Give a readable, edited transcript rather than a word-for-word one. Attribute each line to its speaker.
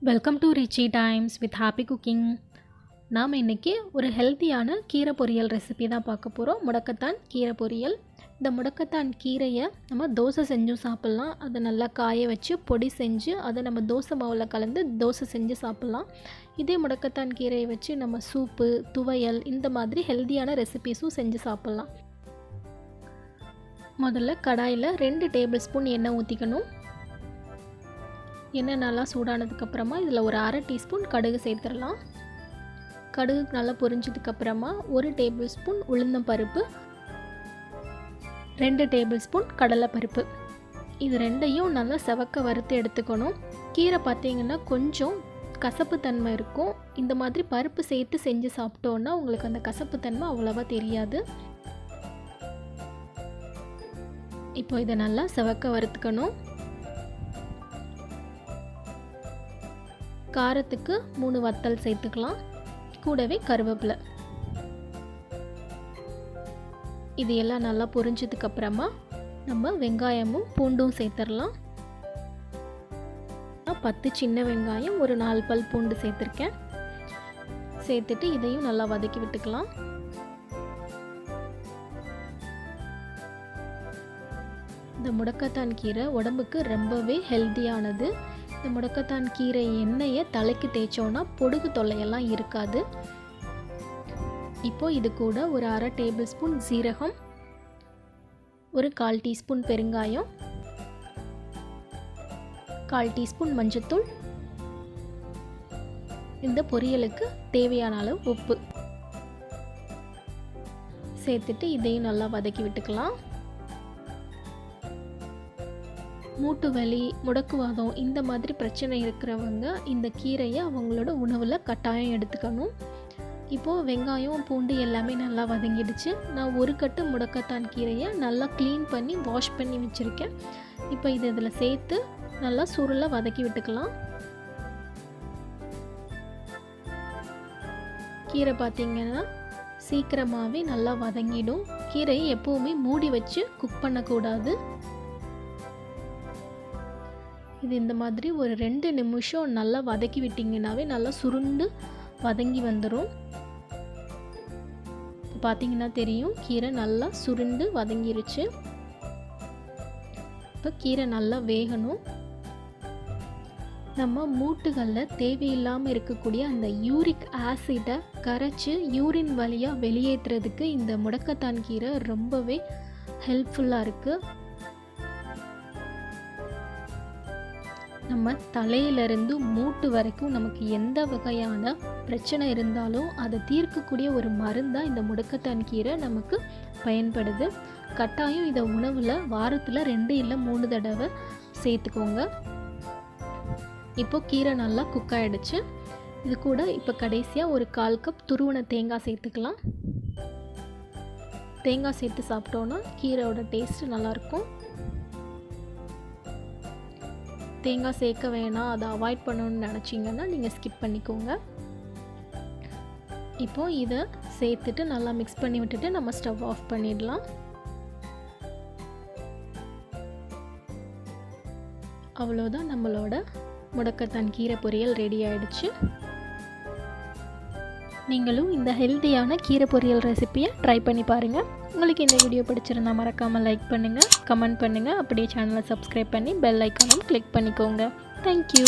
Speaker 1: Welcome to rich times with happy cooking. நாம் இன்றைக்கி ஒரு ஹெல்த்தியான கீரை பொரியல் ரெசிபி தான் பார்க்க போகிறோம். முடக்கத்தான் கீரை பொரியல். இந்த முடக்கத்தான் கீரையை நம்ம தோசை செஞ்சும் சாப்பிட்லாம். அதை நல்லா காய வச்சு பொடி செஞ்சு அதை நம்ம தோசை மாவில் கலந்து தோசை செஞ்சு சாப்பிட்லாம். இதே முடக்கத்தான் கீரையை வச்சு நம்ம சூப்பு, துவையல் இந்த மாதிரி ஹெல்த்தியான ரெசிபீஸும் செஞ்சு சாப்பிட்லாம். முதல்ல கடாயில் 2 டேபிள் ஸ்பூன் எண்ணெய் ஊற்றிக்கணும். எண்ணெய் நல்லா சூடானதுக்கப்புறமா இதில் ஒரு 1/2 டீஸ்பூன் கடுகு சேர்த்துடலாம். கடுகு நல்லா பொரிஞ்சதுக்கப்புறமா 1 டேபிள் ஸ்பூன் உளுந்தம் பருப்பு, 2 டேபிள் ஸ்பூன் கடலைப்பருப்பு, இது ரெண்டையும் நல்லா செவக்க வறுத்து எடுத்துக்கணும். கீரை பார்த்திங்கன்னா கொஞ்சம் கசப்பு தன்மை இருக்கும். இந்த மாதிரி பருப்பு சேர்த்து செஞ்சு சாப்பிட்டோன்னா உங்களுக்கு அந்த கசப்பு தன்மை அவ்வளோவா தெரியாது. இப்போ இதை நல்லா செவக்க வறுத்துக்கணும். காரத்துக்கு 3 வத்தல் சேர்த்துக்கலாம், கூடவே கருவேப்பிலை. இது எல்லாம் நல்லா பொரிஞ்சதுக்கப்புறமா நம்ம வெங்காயமும் பூண்டும் சேர்த்துடலாம். 10 சின்ன வெங்காயம், ஒரு 4 பல் பூண்டு சேர்த்துருக்கேன். சேர்த்துட்டு இதையும் நல்லா வதக்கி விட்டுக்கலாம். இந்த முடக்கத்தான் கீரை உடம்புக்கு ரொம்பவே ஹெல்த்தியானது. இந்த முடக்கத்தான் கீரை எண்ணெயை தலைக்கு தேய்ச்சோன்னா பொடுகு தொல்லையெல்லாம் இருக்காது. இப்போ இது கூட ஒரு 1/2 டேபிள் ஸ்பூன் சீரகம், ஒரு 1/4 டீஸ்பூன் பெருங்காயம், 1/4 டீஸ்பூன் மஞ்சத்தூள், இந்த பொரியலுக்கு தேவையான அளவு உப்பு சேர்த்துட்டு இதையும் நல்லா வதக்கி விட்டுக்கலாம். மூட்டு வலி, முடக்குவாதம் இந்த மாதிரி பிரச்சனை இருக்கிறவங்க இந்த கீரையை அவங்களோட உணவில் கட்டாயம் எடுத்துக்கணும். இப்போது வெங்காயம் பூண்டு எல்லாமே நல்லா வதங்கிடுச்சு. நான் 1 கட்டு முடக்கத்தான் கீரையை நல்லா க்ளீன் பண்ணி வாஷ் பண்ணி வச்சுருக்கேன். இப்போ இது இதில் சேர்த்து நல்லா சுருளை வதக்கி விட்டுக்கலாம். கீரை பார்த்திங்கன்னா சீக்கிரமாகவே நல்லா வதங்கிடும். கீரையை எப்போவுமே மூடி வச்சு குக் பண்ணக்கூடாது. இது இந்த மாதிரி ஒரு 2 நிமிஷம் நல்லா வதக்கி விட்டிங்கனாவே நல்லா சுருண்டு வதங்கி வந்துடும். பார்த்தீங்கன்னா தெரியும், கீரை நல்லா சுருண்டு வதங்கிருச்சு. இப்போ கீரை நல்லா வேகணும். நம்ம மூட்டுகளில் தேவையில்லாமல் இருக்கக்கூடிய அந்த யூரிக் ஆசிடை கரைச்சி யூரின் வழியாக வெளியேற்றுறதுக்கு இந்த முடக்கத்தான் கீரை ரொம்பவே ஹெல்ப்ஃபுல்லாக இருக்குது. நம்ம தலையிலிருந்து மூட்டு வரைக்கும் நமக்கு எந்த வகையான பிரச்சனை இருந்தாலும் அதை தீர்க்கக்கூடிய ஒரு மருந்தாக இந்த முடக்கத்தான் கீரை நமக்கு பயன்படுது. கட்டாயம் இதை உணவில் வாரத்தில் 2 இல்லை 3 தடவை சேர்த்துக்கோங்க. இப்போ கீரை நல்லா குக் ஆகிடுச்சு. இது கூட இப்போ கடைசியாக ஒரு 1/4 கப் துருவன தேங்காய் சேர்த்துக்கலாம். தேங்காய் சேர்த்து சாப்பிட்டோன்னா கீரையோட டேஸ்ட்டு நல்லாயிருக்கும். தேங்காய் சேர்க்க வேணாம், அதை அவாய்ட் பண்ணணும்னு நினச்சிங்கன்னா நீங்கள் ஸ்கிப் பண்ணிக்கோங்க. இப்போது இதை சேர்த்துட்டு நல்லா மிக்ஸ் பண்ணி விட்டுட்டு நம்ம ஸ்டவ் ஆஃப் பண்ணிடலாம். அவ்வளோதான், நம்மளோட முடக்கத்தான் கீரை பொரியல் ரெடி ஆகிடுச்சு. நீங்களும் இந்த ஹெல்த்தியான கீரை பொரியல் ரெசிப்பியை ட்ரை பண்ணி பாருங்கள். உங்களுக்கு இந்த வீடியோ பிடிச்சிருந்தா மறக்காமல் லைக் பண்ணுங்கள், கமெண்ட் பண்ணுங்கள், அப்படியே சேனலை சப்ஸ்கிரைப் பண்ணி பெல் ஐக்கானும் கிளிக் பண்ணிக்கோங்க. தேங்க்யூ.